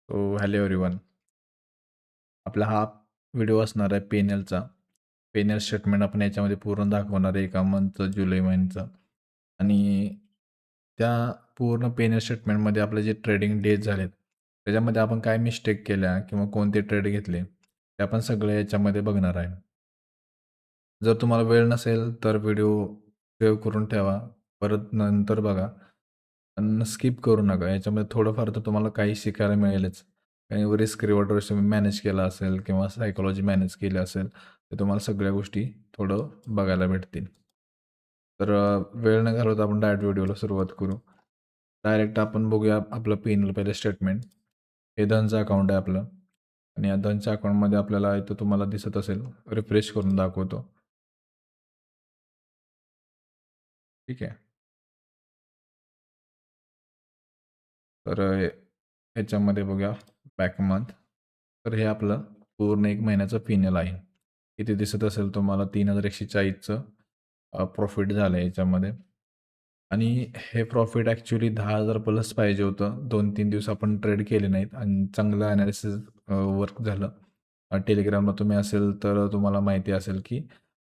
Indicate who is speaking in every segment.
Speaker 1: So hello everyone. आपला हा video असणार आहे पी-एन-एलचा. पी-एन-एल स्टेटमेंट आपण याच्यामध्ये पूर्ण दाखवणार आहे एका मंथचं, जुलै महिन्याचं. आणि त्या पूर्ण पी-एन-एल स्टेटमेंटमध्ये आपले जे ट्रेडिंग डेज झालेत, त्याच्यामध्ये आपण काय मिस्टेक केल्या किंवा कोणते ट्रेड घेतले, ते आपण सगळे याच्यामध्ये बघणार आहे. जर तुम्हाला वेळ नसेल तर व्हिडिओ सेव्ह करून ठेवा. परत नंतर बघा. पण स्किप करू नका. याच्यामध्ये थोडंफार तर तुम्हाला काही शिकायला मिळेलच. काही रिस्क रिवॉर्ड रेशो मॅनेज केला असेल किंवा सायकॉलॉजी मॅनेज केली असेल, तर तुम्हाला सगळ्या गोष्टी थोडं बघायला भेटतील. तर वेळ न घालवता आपण डायरेक्ट व्हिडिओला सुरुवात करू. डायरेक्ट आपण बघूया आपलं पी-एन-एल पहिलं स्टेटमेंट. हे धनचं अकाउंट आहे आपलं. आणि या धनच्या अकाउंटमध्ये आपल्याला इथं तुम्हाला दिसत असेल, रिफ्रेश करून दाखवतो. ठीक आहे. तर ह्याच्यामध्ये बघूया बॅक मंथ. तर हे आपलं पूर्ण 1 महिन्याचं पी-एन-एल आहे. इथे दिसत असेल तुम्हाला 3140चं प्रॉफिट झालं आहे याच्यामध्ये. आणि हे प्रॉफिट ॲक्चुअली 10,000 प्लस पाहिजे होतं. 2-3 दिवस आपण ट्रेड केले नाहीत आणि चांगलं ॲनालिसिस वर्क झालं. टेलिग्रामला तुम्ही असेल तर तुम्हाला माहिती असेल की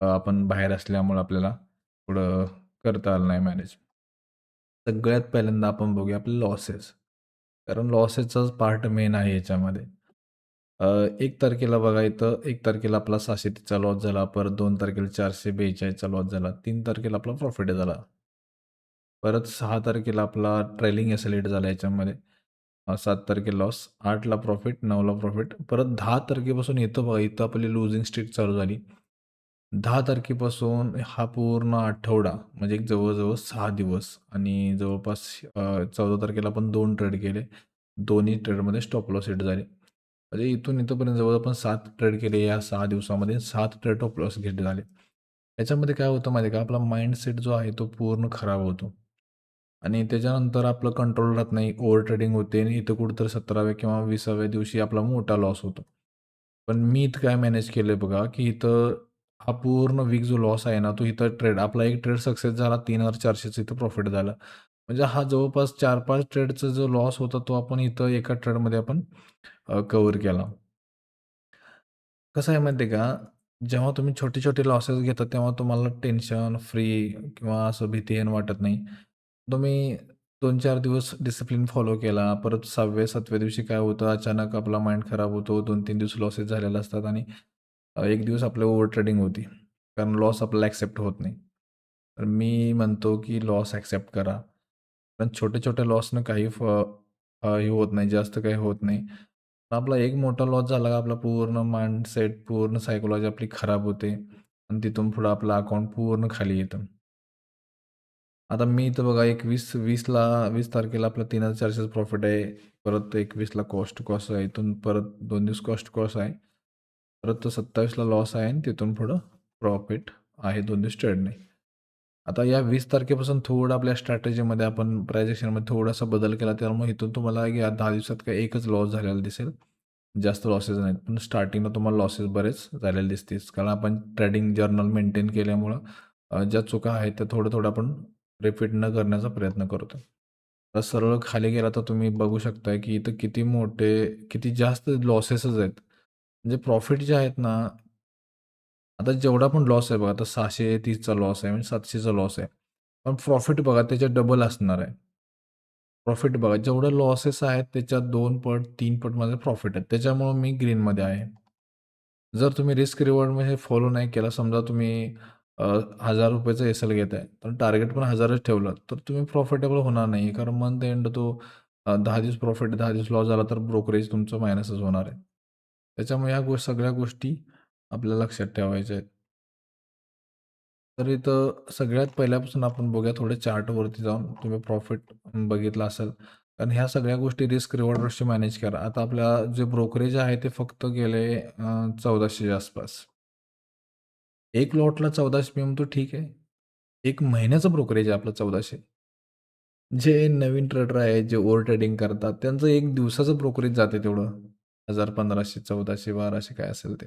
Speaker 1: आपण बाहेर असल्यामुळं आपल्याला थोडं करता आलं नाही मॅनेज. सगळ्यात पहिल्यांदा आपण बघूया आपले लॉसेस. कारण लॉसेसचाच पार्ट मेन आहे याच्यामध्ये. 1 तारखेला बघा इथं 1 तारखेला आपला 630चा लॉस झाला. परत 2 तारखेला 442चा लॉस झाला. 3 तारखेला आपला प्रॉफिट झाला. परत 6 तारखेला आपला ट्रेलिंग एसलेट झाला याच्यामध्ये. 7 तारखेला लॉस, 8ला प्रॉफिट, 9ला प्रॉफिट. परत 10 तारखेपासून इथं बघा, इथं आपली लुझिंग स्ट्रीक चालू झाली. 10 तारखेपासून हा पूर्ण आठवडा म्हणजे एक जवळ-जवळ 6 दिवस आणि जवळपास 14 तारखेला आपण 2 ट्रेड केले. दोन्ही ट्रेडमध्ये स्टॉप लॉस हिट झाले. म्हणजे इथून इथपर्यंत जवळ आपण 7 ट्रेड केले या 6 दिवसामध्ये. 7 ट्रेड स्टॉप लॉस हिट झाले. याच्यामध्ये काय होतं माहिती आहे का? आपला माइंडसेट जो आहे तो पूर्ण खराब होतो. आणि त्याच्यानंतर आपलं कंट्रोल राहत नाही. ओव्हर ट्रेडिंग होते आणि इथं कुठेतरी 17व्या किंवा 20व्या दिवशी आपला मोठा लॉस होतो. पण मी इथं काय मॅनेज केलंय बघा, की इथं हा पूर्ण वीक जो लॉस आहे ना, तो इथं आपला एक ट्रेड सक्सेस झाला. 3,400चं इथं प्रॉफिट झालं. म्हणजे हा जवळपास 4-5 ट्रेडचा जो लॉस होता, तो आपण इथं एका ट्रेडमध्ये आपण कव्हर केला. कसं आहे माहिती आहे का? जेव्हा तुम्ही छोटे-छोटे लॉसेस घेता, तेव्हा तुम्हाला टेन्शन फ्री किंवा असं भीतीहीन वाटत नाही. तुम्ही 2-4 दिवस डिसिप्लिन फॉलो केला. परत 6व्या-7व्या दिवशी काय होतं, अचानक आपला माइंड खराब होतो. 2-3 दिवस लॉसेस झालेले असतात आणि 1 दिवस आपलं ओव्हर ट्रेडिंग होती. कारण लॉस आपल्याला ॲक्सेप्ट होत नाही. तर मी म्हणतो, की लॉस ॲक्सेप्ट करा. पण छोट्या-छोट्या लॉसनं काही हे होत नाही, जास्त काही होत नाही. आपला एक मोठा लॉस झाला का आपला पूर्ण माइंडसेट, पूर्ण सायकॉलॉजी आपली खराब होते आणि तिथून पुढं आपलं अकाउंट पूर्ण खाली येतं. आता मी इथं बघा एक 20 तारखेला आपलं 3,400 प्रॉफिट आहे. परत 21ला कॉस्ट आहे. इथून परत 2 दिवस कॉस्ट आहे. परत तो 27ला लॉस आहे आणि तिथून पुढं प्रॉफिट आहे 2 दिवस ट्रेड नाही. आता या 20 तारखेपासून थोडं आपल्या स्ट्रॅटेजीमध्ये आपण प्रायझेशनमध्ये थोडासा बदल केला. त्यामुळे इथून तुम्हाला या 10 दिवसात काही एकच लॉस झालेला दिसेल. जास्त लॉसेस नाहीत. पण स्टार्टिंगला तुम्हाला लॉसेस बरेच झालेले दिसतील. कारण आपण ट्रेडिंग जर्नल मेंटेन केल्यामुळं ज्या चुका आहेत त्या थोडं-थोडं आपण रिपीट न करण्याचा प्रयत्न करतो. तर सरळ खाली गेला तर तुम्ही बघू शकताय, की इथं किती जास्त लॉसेसच आहेत. म्हणजे प्रॉफिट जे आहेत ना, आता जेवढा पण लॉस आहे बघा, आता 630चा लॉस आहे म्हणजे 700चा लॉस आहे. पण प्रॉफिट बघा त्याच्या डबल असणार आहे. प्रॉफिट बघा जेवढे लॉसेस आहेत त्याच्या 2 पट, 3 पट माझे प्रॉफिट आहेत. त्याच्यामुळं मी ग्रीनमध्ये आहे. जर तुम्ही रिस्क रिवॉर्डमध्ये फॉलो नाही केला, समजा तुम्ही ₹1000चं एस-एल घेताय, तर टार्गेट पण 1000च ठेवलं, तर तुम्ही प्रॉफिटेबल होणार नाही. कारण मंथ एंड तो 10 दिवस प्रॉफिट, 10 दिवस लॉस झाला, तर ब्रोकरेज तुमचं मायनसच होणार आहे. त्याच्यामुळे ह्या सगळ्या गोष्टी आपल्या लक्षात ठेवायच्या आहेत. तर इथं सगळ्यात पहिल्यापासून आपण बघूया थोडे चार्टवरती जाऊन तुम्ही प्रॉफिट बघितलं असेल. कारण ह्या सगळ्या गोष्टी रिस्क रिवॉर्ड कशी मॅनेज करा. आता आपल्या जे ब्रोकरेज आहे ते फक्त गेले 1400च्या आसपास. एक लॉटला 1400 मी म्हणतो ठीक आहे. 1 महिन्याचं ब्रोकरेज आहे आपलं 1400. जे नवीन ट्रेडर आहेत, जे ओव्हर ट्रेडिंग करतात, त्यांचं 1 दिवसाचं ब्रोकरेज जाते तेवढं. 1000, 1500, 1400, 1200 काय असेल ते.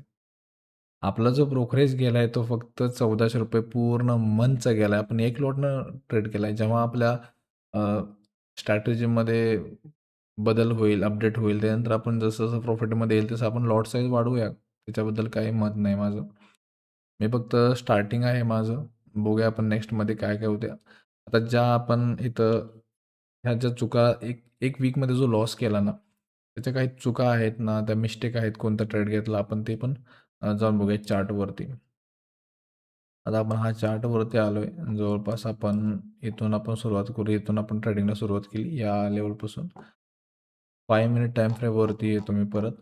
Speaker 1: आपला जो ब्रोकरेज गेलाय तो फक्त ₹1400 पूर्ण मंथचा गेलाय. आपण 1 लॉटनं ट्रेड केलाय. जेव्हा आपल्या स्ट्रॅटेजीमध्ये बदल होईल, अपडेट होईल. त्यानंतर आपण जसं-जसं प्रॉफिटमध्ये येईल तसं आपण लॉट साईज वाढवूया. त्याच्याबद्दल काही मत नाही माझं. मी फक्त स्टार्टिंग आहे माझं. बघूया आपण नेक्स्टमध्ये काय-काय होते. आता ज्या आपण इथं ह्या ज्या चुका एक एक वीकमध्ये जो लॉस केला ना, त्याच्या काही चुका आहेत ना, त्या मिस्टेक आहेत, कोणता ट्रेड घेतला आपण ते पण जाऊन बघूया चार्टवरती. आता आपण हा चार्टवरती आलोय. जवळपास आपण इथून आपण सुरुवात करू. इथून आपण ट्रेडिंगला सुरुवात केली या लेव्हलपासून. 5 मिनिट टाईम फ्रेमवरती येतो मी परत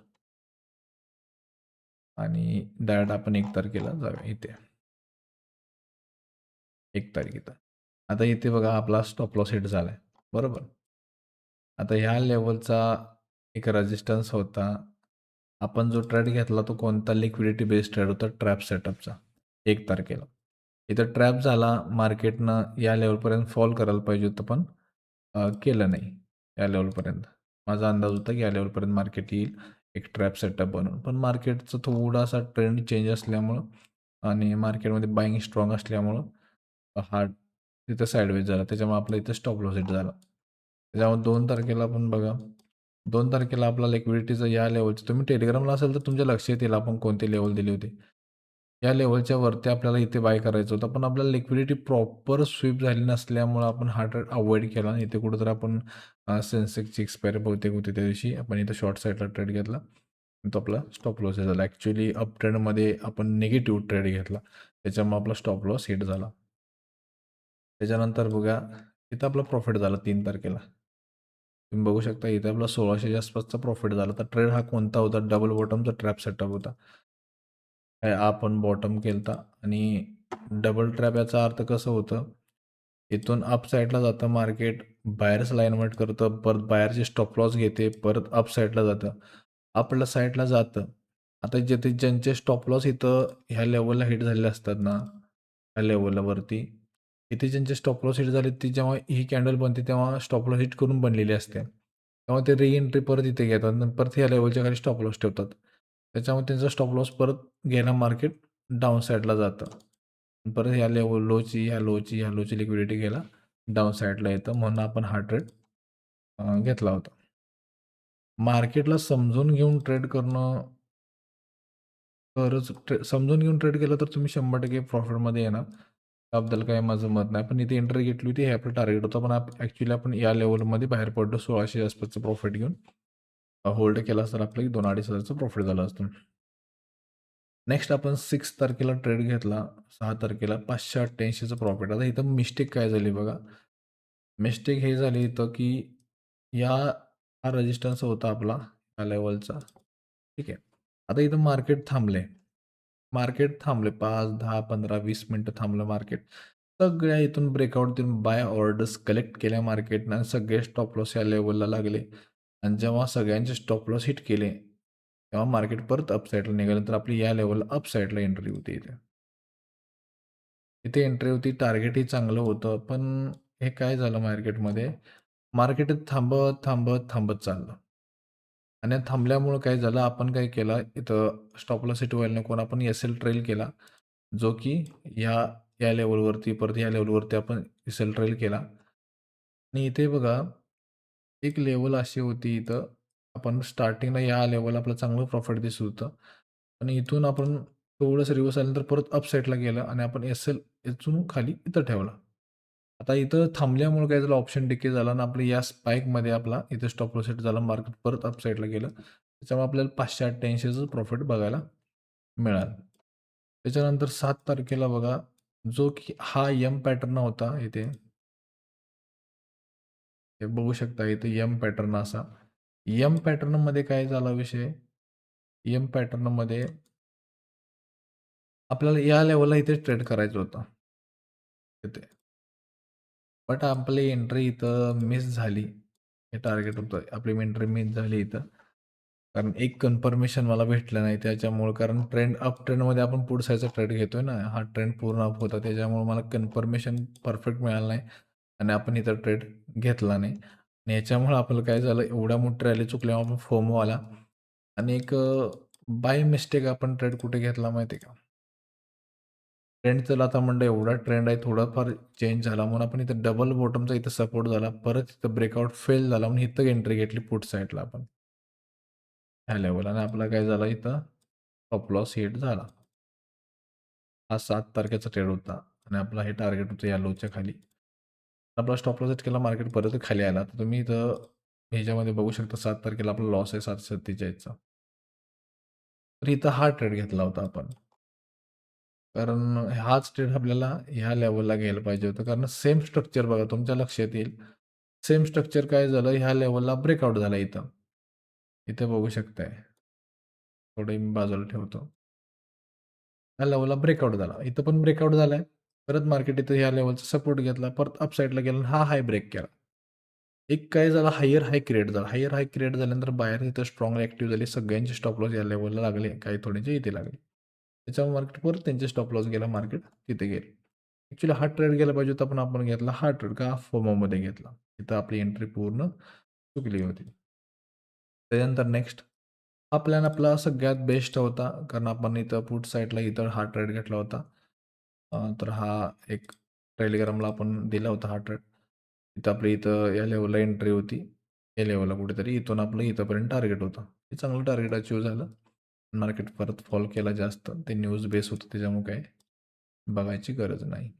Speaker 1: आणि डायरेक्ट आपण 1 तारखेला जाऊया इथे. 1 तारीख इथं. आता इथे बघा आपला स्टॉप लॉस हिट झालाय. बरोबर. आता ह्या लेव्हलचा एक रेझिस्टन्स होता. आपण जो ट्रेड घेतला तो कोणता लिक्विडिटी बेस्ड ट्रेड होता ट्रॅप सेटअपचा 1 तारखेला. इथं ट्रॅप झाला मार्केटनं या लेव्हलपर्यंत फॉल करायला पाहिजे होतं पण केलं नाही या लेव्हलपर्यंत. माझा अंदाज होता की या लेव्हलपर्यंत मार्केट येईल एक ट्रॅप सेटअप बनवून. पण मार्केटचा थोडासा ट्रेंड चेंज असल्यामुळं आणि मार्केटमध्ये बाईंग स्ट्राँग असल्यामुळं हा तिथं साईडवेज झाला. त्याच्यामुळे आपला इथं स्टॉप लॉस हिट झाला. त्याच्यामुळे 2 तारखेला पण बघा 2 तारखेला आपला लिक्विडिटीचं या लेव्हलचं तुम्ही टेलिग्रामला असेल तर तुमच्या लक्षात येईल आपण कोणती लेव्हल दिली होती. या लेव्हलच्या वरती आपल्याला इथे बाय करायचं होतं. पण आपल्याला लिक्विडिटी प्रॉपर स्वीप झाली नसल्यामुळं आपण हा ट्रेड अव्हॉइड केला आणि इथे कुठेतरी आपण सेन्सेक्सची एक्सपायरी बहुतेक होती त्या दिवशी. आपण इथं शॉर्ट साईडला ट्रेड घेतला. तो आपला स्टॉप लॉस झाला. ॲक्च्युअली अप ट्रेंडमध्ये आपण निगेटिव्ह ट्रेड घेतला. त्याच्यामुळे आपला स्टॉप लॉस हिट झाला. त्याच्यानंतर बघा इथं आपला प्रॉफिट झाला 3 तारखेला. तुम्ही बघू शकता इथे आपला 1600च्या आसपासचा प्रॉफिट झाला. तर ट्रेड हा कोणता होता? डबल बॉटमचा ट्रॅप सेटअप होता. हे आपण बॉटम केलता आणि डबल ट्रॅप याचा अर्थ कसं होतं? इथून अप साईडला जातं मार्केट, बायर्स लाईन वेट करतं, परत बायरचे स्टॉप लॉस घेते, परत अप साईडला जातं. अपला साईडला जातं. आता जिथे ज्यांचे स्टॉप लॉस इथं ह्या लेव्हलला हिट झालेले असतात ना, ह्या लेव्हलला वरती, इथे ज्यांचे स्टॉप लॉस हिट झाले ती जेव्हा ही कॅन्डल बनते तेव्हा स्टॉप लॉस हिट करून बनलेली असते. तेव्हा ते रिएंट्री परत इथे घेतात आणि परत ह्या लेव्हलच्या खाली स्टॉप लॉस ठेवतात. त्याच्यामुळे त्यांचा स्टॉप लॉस परत गेला मार्केट डाउन साईडला जातं. परत ह्या लेव्हल लोची, ह्या लोची लिक्विडिटी गेला डाउन साईडला येतं म्हणून आपण हा ट्रेड घेतला होता. मार्केटला समजून घेऊन ट्रेड करणं तरच समजून घेऊन ट्रेड केलं तर तुम्ही 100% प्रॉफिटमध्ये येणार. त्याबद्दल काही माझं मत नाही. पण इथे एंट्री घेतली होती हे आपलं टार्गेट होतं. पण ॲक्च्युअली आपण या लेव्हलमध्ये बाहेर पडलो 1600 आसपासचं प्रॉफिट घेऊन. होल्ड केला तर आपलं 2,000-2,500चं प्रॉफिट झालं असतं. नेक्स्ट आपण 6 तारखेला ट्रेड घेतला. 6 तारखेला 588चं प्रॉफिट. आता इथं मिस्टेक काय झाली बघा. मिस्टेक हे झाली इथं की हा रेझिस्टन्स होता आपला या लेव्हलचा. ठीक आहे. आता इथं मार्केट थांबले. मार्केट थांबले 5, 10, 15, 20 मिनिटं थांबलं मार्केट. सगळ्या इथून ब्रेकआउट देऊन बाय ऑर्डर्स कलेक्ट केल्या मार्केटनं आणि सगळे स्टॉप लॉस या लेव्हलला लागले आणि जेव्हा सगळ्यांचे स्टॉप लॉस हिट केले, तेव्हा मार्केट परत अप साईडला निघालं तर आपली या लेव्हलला अप साईडला एंट्री होती इथे. इथे एंट्री होती, टार्गेटही चांगलं होतं. पण हे काय झालं मार्केटमध्ये, मार्केट थांबत, थांबत, थांबत चाललं. आणि थांबल्यामुळं काय झालं, आपण काय केलं, इथं स्टॉप लॉस हिट व्हायला नको आपण एस-एल ट्रेल केला, जो की या या लेव्हलवरती परत या लेव्हलवरती आपण एस-एल ट्रेल केला. आणि इथे बघा, एक लेव्हल अशी होती इथं, आपण स्टार्टिंगला या लेव्हलला आपलं चांगलं प्रॉफिट दिसत होतं. आणि इथून आपण थोडंसं रिव्हर्स आल्यानंतर परत अप साईडला गेलं आणि आपण एस-एल इथून खाली इथं ठेवला. आता इथं थांबल्यामुळे काय झालं ऑप्शन डिके झाला आणि आपल्या या स्पाइकमध्ये आपला इथे स्टॉप लॉस हिट झाला. मार्केट परत अप साईडला गेलं. त्याच्यामुळे आपल्याला 588चं प्रॉफिट बघायला मिळालं. त्याच्यानंतर 7 तारखेला बघा, जो की हा एम पॅटर्न होता इथे. हे बघू शकता इथे एम पॅटर्न असा. एम पॅटर्नमध्ये काय झाला विषय, एम पॅटर्नमध्ये आपल्याला या लेव्हलला इथे ट्रेड करायचं होतं. इथे. बट आपली एंट्री इथं मिस झाली. हे टार्गेट होतं. आपली एंट्री मिस झाली इथं. कारण एक कन्फर्मेशन मला भेटलं नाही त्याच्यामुळं कारण अप ट्रेंडमध्ये आपण पुढे साईडचा ट्रेड घेतोय ना, हा ट्रेंड पूर्ण अप होता त्याच्यामुळे मला कन्फर्मेशन परफेक्ट मिळालं नाही आणि आपण इथं ट्रेड घेतला नाही. आणि याच्यामुळं आपलं काय झालं एवढ्या मोठ्या रॅली चुकल्यामुळे आपण फोमो आला आणि एक बाय मिस्टेक आपण ट्रेड कुठे घेतला माहिती आहे का? ट्रेंड चला आता म्हणलं एवढा ट्रेंड आहे, थोडाफार चेंज झाला म्हणून आपण इथं डबल बॉटमचा इथं सपोर्ट झाला. परत इथं ब्रेकआउट फेल झाला म्हणून इथं एंट्री घेतली पुट साईडला आपण. ह्या लेव्हल आणि आपला काय झाला इथं स्टॉप लॉस हिट झाला. हा 7 तारखेचा ट्रेड होता आणि आपला हे टार्गेट होतं या लोच्या खाली. आपला स्टॉप लॉस हिट केला, मार्केट परत खाली आला. तर तुम्ही इथं ह्याच्यामध्ये बघू शकता 7 तारखेला आपला लॉस आहे 747चा. तर इथं हा ट्रेड घेतला होता आपण. कारण हाच ट्रेड आपल्याला ह्या लेव्हलला घ्यायला पाहिजे होतं. कारण सेम स्ट्रक्चर बघा तुमच्या लक्षात येईल. सेम स्ट्रक्चर काय झालं ह्या लेव्हलला ब्रेकआउट झाला इथं. इथे बघू शकताय. थोडं मी बाजूला ठेवतो. ह्या लेव्हलला ब्रेकआउट झाला. इथं पण ब्रेकआउट झालाय. परत मार्केट इथं ह्या लेव्हलचा सपोर्ट घेतला. परत अपसाईडला गेला आणि हा हाय ब्रेक केला. एक काय झालं हायर हाय क्रिएट झाला. हायर हाय क्रिएट झाल्यानंतर बाहेर इथं स्ट्रॉंगली ॲक्टिव्ह झाली. सगळ्यांचे स्टॉप लॉस या लेव्हलला लागले. काही थोड्यांचे इथे लागले. त्याच्यामुळे मार्केट परत त्यांचे स्टॉप लॉस गेला. मार्केट तिथे गेले. ॲक्चुअली हा ट्रेड गेला पाहिजे होता पण आपण घेतला हा ट्रेड का फोमोमध्ये घेतला. इथं आपली एंट्री पूर्ण चुकली होती. त्याच्यानंतर नेक्स्ट हा प्लॅन आपला सगळ्यात बेस्ट होता. कारण आपण इथं पुट साईडला इथं हा ट्रेड घेतला होता. तर हा एक टेलिग्रामला आपण दिला होता हा ट्रेड. इथं आपली इथं या लेव्हलला एंट्री होती. या लेव्हलला कुठेतरी इथून आपलं इथंपर्यंत टार्गेट होतं. हे चांगलं टार्गेट अचीव्ह झालं. मार्केट परत फॉल केला जास्त. ते न्यूज बेस होतं त्याच्यामुळे काय बघायची गरज नाही.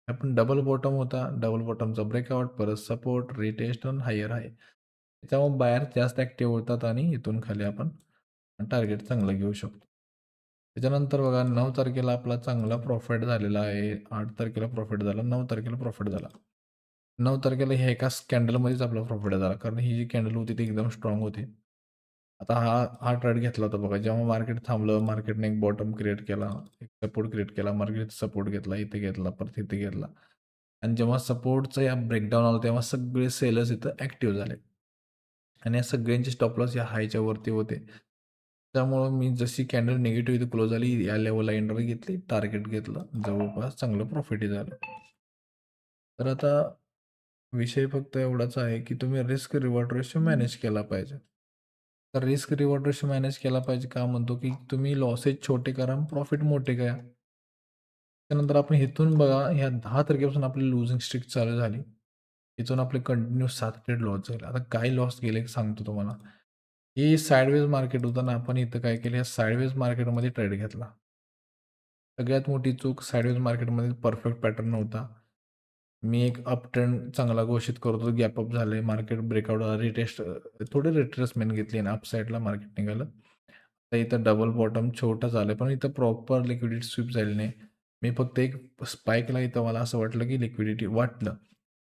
Speaker 1: आपण डबल बॉटम होता. डबल बॉटमचा ब्रेकआउट, परत सपोर्ट, रिटेस्ट आणि हायर आहे. त्याच्यामुळे बाहेर जास्त ॲक्टिव्ह होतात आणि इथून खाली आपण टार्गेट चांगलं घेऊ शकतो. त्याच्यानंतर बघा 9 तारखेला आपला चांगला प्रॉफिट झालेला आहे. 8 तारखेला प्रॉफिट झाला, 9 तारखेला प्रॉफिट झाला. 9 तारखेला ह्या एका कॅन्डलमध्येच आपला प्रॉफिट झाला. कारण ही जी कॅन्डल होती ती एकदम स्ट्राँग होती. आता हा हा ट्रेड घेतला होता बघा. जेव्हा मार्केट थांबलं, मार्केटने एक बॉटम क्रिएट केला, एक सपोर्ट क्रिएट केला. मार्केट सपोर्ट घेतला, इथे घेतला, परत इथे घेतला. आणि जेव्हा सपोर्टचा या ब्रेकडाऊन आला, तेव्हा सगळे सेलर्स इथं ॲक्टिव्ह झाले. आणि या सगळ्यांचे स्टॉप लॉस या हायच्या वरती होते. त्यामुळं मी जशी कॅन्डल निगेटिव्ह इथे क्लोज झाली, या लेव्हलला एंट्री घेतली, टार्गेट घेतलं. जवळपास चांगलं प्रॉफिटही झालं. तर आता विषय फक्त एवढाच आहे, की तुम्ही रिस्क रिवॉर्ड रेशो मॅनेज केला पाहिजे. तर रिस्क रिवॉर्ड रेशो मॅनेज केला पाहिजे का म्हणतो, की तुम्ही लॉसेस छोटे करा, प्रॉफिट मोठे करा. त्यानंतर आपण इथून बघा, ह्या 10 तारखेपासून आपली लुझिंग स्ट्रीक चालू झाली. इथून आपले कंटिन्यू 7 ट्रेड लॉस झाले. आता काय लॉस गेले सांगतो तुम्हाला. ही साइडवेज मार्केट होतं ना, आपण इथं काय केलं, या साइडवेज मार्केटमध्ये ट्रेड घेतला. सगळ्यात मोठी चूक साइडवेज मार्केटमध्ये परफेक्ट पॅटर्न नव्हता. मी एक अप ट्रेंड चांगला घोषित करतो, गॅप अप झाले, मार्केट ब्रेकआउट रिटेस्ट थोडे रिट्रेसमेंट घेतली आणि अप साईडला मार्केट निघालं. तर इथं डबल बॉटम छोटा झालं, पण इथं प्रॉपर लिक्विडिटी स्वीप झाली नाही. मी फक्त एक स्पाइकला इथं मला असं वाटलं, की लिक्विडिटी वाटलं.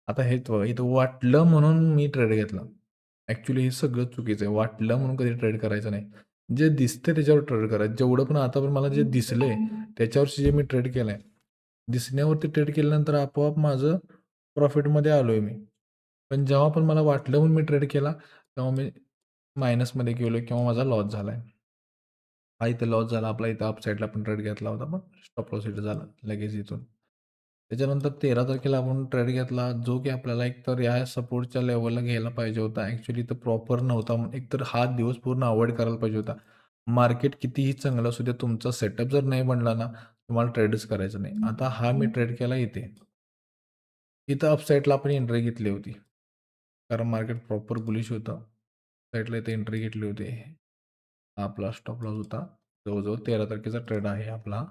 Speaker 1: आता हेच बघा, इथं वाटलं म्हणून मी ट्रेड घेतला. ॲक्चुअली हे सगळं चुकीचं आहे. वाटलं म्हणून कधी ट्रेड करायचं नाही. जे दिसतंय त्याच्यावर ट्रेड करायचं. जेवढं पण आता पण मला जे दिसलंय, त्याच्यावरची जे मी ट्रेड केलंय, दिसण्यावरती ट्रेड केल्यानंतर आपोआप माझं प्रॉफिटमध्ये आलोय मी. पण जेव्हा पण मला वाटलं म्हणून मी ट्रेड केला, तेव्हा मी मायनसमध्ये गेलोय किंवा माझा लॉस झालाय. हा इथे लॉस झाला आपला इथं अप साईडला आपण ट्रेड घेतला होता, पण स्टॉप लॉस इथं झाला लगेच इथून. त्याच्यानंतर 13 तारखेला आपण ट्रेड घेतला, जो की आपल्याला एकतर या सपोर्टच्या लेव्हलला घ्यायला पाहिजे होता. ॲक्चुअली तो प्रॉपर नव्हता. एकतर हा दिवस पूर्ण अव्हॉइड करायला पाहिजे होता. मार्केट कितीही चांगलं असू द्या, तुमचा सेटअप जर नाही बनला ना, तुम्हाला ट्रेडच करायचं नाही. आता हा मी ट्रेड केला इथे. इथं अप साईडला आपण एंट्री घेतली होती. कारण मार्केट प्रॉपर बुलिश होतं. साईडला इथे एंट्री घेतली होती. हा आपला स्टॉप लॉस होता. जवळ-जवळ 13 तारखेचा ट्रेड आहे आपला.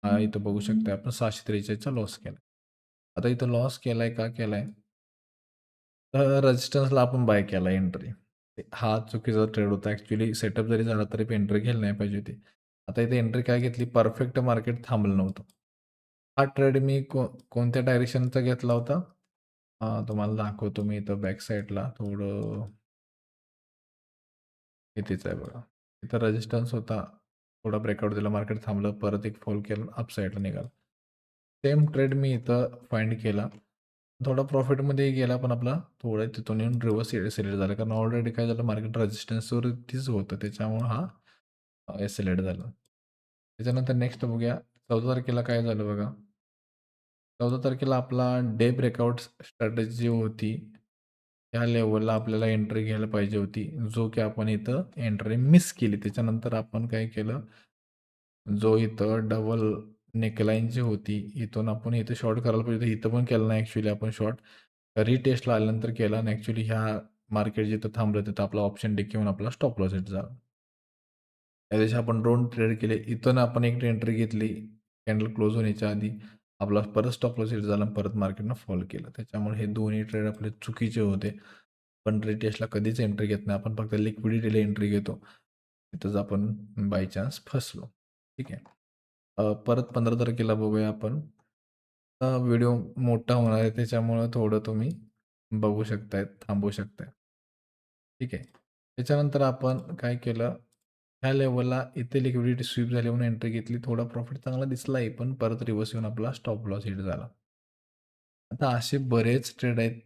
Speaker 1: हा इथं बघू शकता आपण 643चा लॉस केला. आता इथं लॉस केलाय का केलाय? तर रेझिस्टन्सला आपण बाय केला एंट्री. हा चुकीचा ट्रेड होता. ॲक्चुअली सेटअप जरी झाला तरी एंट्री घ्यायला नाही पाहिजे होती. आता इथे एंट्री काय घेतली? परफेक्ट मार्केट थांबलं नव्हतं. हा ट्रेड मी कोणत्या डायरेक्शनचा घेतला होता? तुम्हाला दाखवतो मी इथं बॅक साईडला थोडं इथेच आहे बघा. इथं रेझिस्टन्स होता. थोडा ब्रेकआउट दिला, मार्केट थांबलं, परत एक फॉल केला, अप साईडला निघाला. सेम ट्रेड मी इथं फाइंड केला. थोडा प्रॉफिटमध्ये गेला, पण आपला थोडं तिथून येऊन रिव्हर्स सिलेक्ट झाला. कारण ऑलरेडी काय झालं, मार्केट रेझिस्टन्सवरतीच होतं. त्याच्यामुळं हा एक्सेलेरेट झालं. त्याच्यानंतर नेक्स्ट बघूया 14 तारखेला काय झालं बघा. 14 तारखेला आपला डे ब्रेकआउट स्ट्रॅटेजी होती. त्या लेव्हलला आपल्याला एंट्री घ्यायला पाहिजे होती. जो की आपण इथं एंट्री मिस केली. त्याच्यानंतर आपण काय केलं, जो इथं डबल नेकलाईन जी होती इथून आपण इथे शॉर्ट करायला पाहिजे होतं. इथं पण केलं नाही ॲक्च्युअली आपण शॉर्ट. रिटेस्टला आल्यानंतर केला आणि ॲक्च्युअली ह्या मार्केट जिथं थांबलं तिथं आपला ऑप्शन डिक येऊन आपला स्टॉप लॉस हिट झाला. त्या दिवशी आपण 2 ट्रेड केले. इथून आपण एक एंट्री घेतली. कॅन्डल क्लोज होण्याच्या आधी आपला परत स्टॉप लॉस हिट झाला आणि परत मार्केटनं फॉल केलं. त्याच्यामुळे हे दोन्ही ट्रेड आपले चुकीचे होते. पण रिटेस्टला कधीच एंट्री घेत नाही. आपण फक्त लिक्विडिटीला एंट्री घेतो. तिथंच आपण बाय चान्स फसलो. ठीक आहे. परत 15 तारखेला बघूया आपण. व्हिडिओ मोठा होणार आहे त्याच्यामुळं थोडं तुम्ही बघू शकताय, थांबवू शकताय. ठीक आहे. त्याच्यानंतर आपण काय केलं, ह्या लेव्हलला इथे लिक्विडिटी स्वीप झाली म्हणून एंट्री घेतली. थोडा प्रॉफिट चांगला दिसलाही, पण परत रिव्हर्स येऊन आपला स्टॉप लॉस हिट झाला. आता असे बरेच ट्रेड आहेत,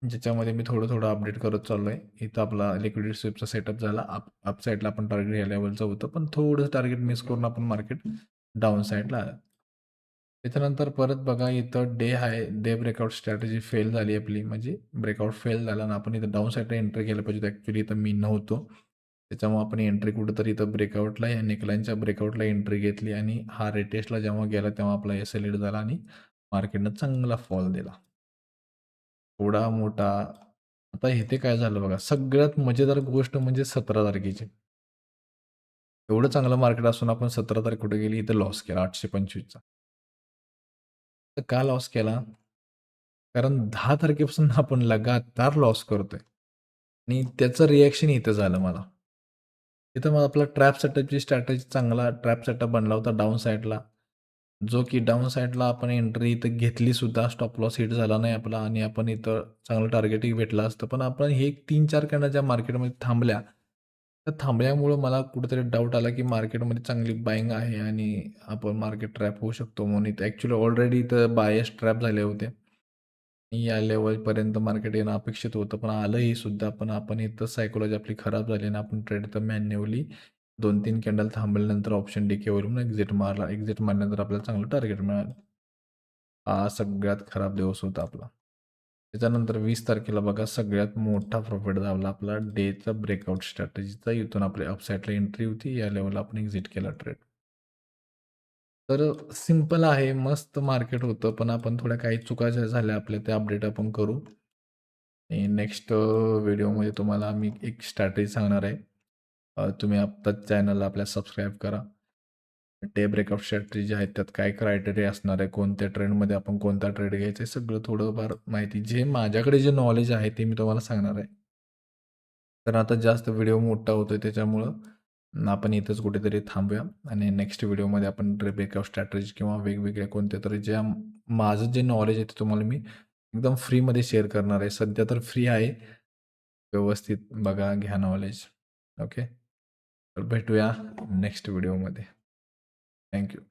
Speaker 1: ज्याच्यामध्ये मी थोडं-थोडं अपडेट करत चाललोय. इथं आपला लिक्विडिटी स्वीपचा सेटअप झाला. अप साइडला आपण टार्गेट या लेव्हलचं होतं, पण थोडं टार्गेट मिस करून आपण मार्केट डाउन साइडला आलं. त्याच्यानंतर परत बघा इथं डे हाय, डे ब्रेकआउट स्ट्रॅटेजी फेल झाली आपली. म्हणजे ब्रेकआउट फेल झाला आणि आपण इथं डाउन साइडला एंट्री केलं पाहिजे होतं. ॲक्च्युअली इथं मी नव्हतो. त्याच्यामुळे आपण एंट्री कुठेतरी इथं ब्रेकआउटला या नेकलाईनच्या ब्रेकआउटला एंट्री घेतली आणि हा रिटेस्टला जेव्हा गेला तेव्हा आपला एस-एल हिट झाला आणि मार्केटनं चांगला फॉल दिला. थोडा मोठा. आता इथे काय झालं बघा, सगळ्यात मजेदार गोष्ट म्हणजे 17 तारखेची. एवढं चांगलं मार्केट असून आपण 17 तारीख कुठे गेली, इथं लॉस केला 825चा. तर का लॉस केला? कारण 10 तारखेपासून आपण लगातार लॉस करतोय आणि त्याचं रिएक्शन इथं झालं मला. तिथं मग आपला ट्रॅप सेटअपची स्ट्रॅटेजी चांगला ट्रॅप सेटअप बनला होता डाउन साइडला. जो की डाउन साइडला आपण एंट्री इथं घेतली सुद्धा, स्टॉप लॉस हिट झाला नाही आपला आणि आपण इथं चांगलं टार्गेटही भेटलं असतं. पण आपण हे 3-4 कॅन्डल ज्या मार्केटमध्ये थांबल्या, त्या थांबल्यामुळं मला कुठेतरी डाऊट आला, की मार्केटमध्ये चांगली बायिंग आहे आणि आपण मार्केट ट्रॅप होऊ शकतो म्हणून. इथं ॲक्च्युअली ऑलरेडी इथं बायर्स ट्रॅप झाले होते. या लेव्हलपर्यंत मार्केट येणं अपेक्षित होतं, पण आलंही सुद्धा. पण आपण इथं सायकॉलॉजी आपली खराब झाली आणि आपण ट्रेड तर मॅन्युअली 2-3 कॅन्डल थांबल्यानंतर ऑप्शन डीकेवरून एक्झिट मारला. एक्झिट मारल्यानंतर आपल्याला चांगलं टार्गेट मिळालं. हा सगळ्यात खराब दिवस होता आपला. त्याच्यानंतर 20 तारखेला बघा सगळ्यात मोठा प्रॉफिट झाला आपला डेचा ब्रेकआउट स्ट्रॅटेजीचा. इथून आपली अपसाईडला एंट्री होती. या लेव्हलला आपण एक्झिट केला ट्रेड. तर सिंपल आहे, मस्त मार्केट होतं, पण आपण थोड्या काही चुका ज्या झाल्या आपल्या त्या अपडेट आपण करू. आणि नेक्स्ट व्हिडिओमध्ये तुम्हाला मी एक स्ट्रॅटेजी सांगणार आहे. तुम्ही आत्ताच चॅनलला आपल्या सबस्क्राईब करा. डे ब्रेकआउट स्ट्रॅटेजी आहेत, त्यात काय क्रायटेरिया असणार आहे, कोणत्या ट्रेंडमध्ये आपण कोणता ट्रेड घ्यायचा आहे, सगळं थोडंफार माहिती जे माझ्याकडे जे नॉलेज आहे ते मी तुम्हाला सांगणार आहे. तर आता जास्त व्हिडिओ मोठा होतोय त्याच्यामुळं आपण इथंच कुठेतरी थांबूया आणि नेक्स्ट व्हिडिओमध्ये आपण ब्रेकआउट स्ट्रॅटेजी किंवा वेगवेगळ्या कोणत्या तरी ज्या माझं जे नॉलेज आहे ते तुम्हाला मी एकदम फ्रीमध्ये शेअर करणार आहे. सध्या तर फ्री आहे. व्यवस्थित बघा, घ्या नॉलेज. ओके. तर भेटूया नेक्स्ट व्हिडिओमध्ये. Thank you.